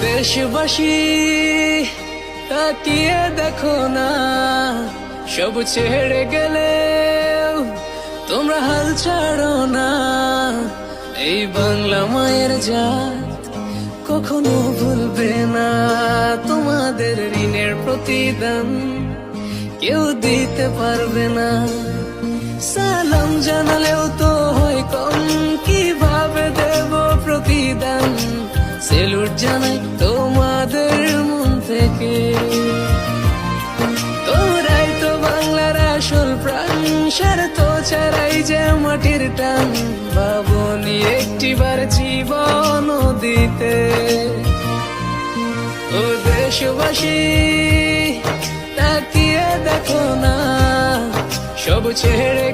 দেশবাসী তাকিয়ে দেখো না, সব ছেড়ে গেলে তোমরা হাল ছাড়ো না। এই বাংলা মায়ের জাত কখনো ভুলবে না, তোমাদের ঋণের প্রতিদান কেউ দিতে পারবে না। সালাম জানালেও তো হয় কম, কিভাবে দেব প্রতিদান? সেলুট জানাই তোমাদের মন থেকে, তোমরাই তো বাংলার আসল প্রাণ, স্বার্থ ছাড়াই যে মাটির টান। ভাবনি একটিবার জীবন দিতে। ও দেশবাসী তাকিয়ে দেখো না, সব ছেড়ে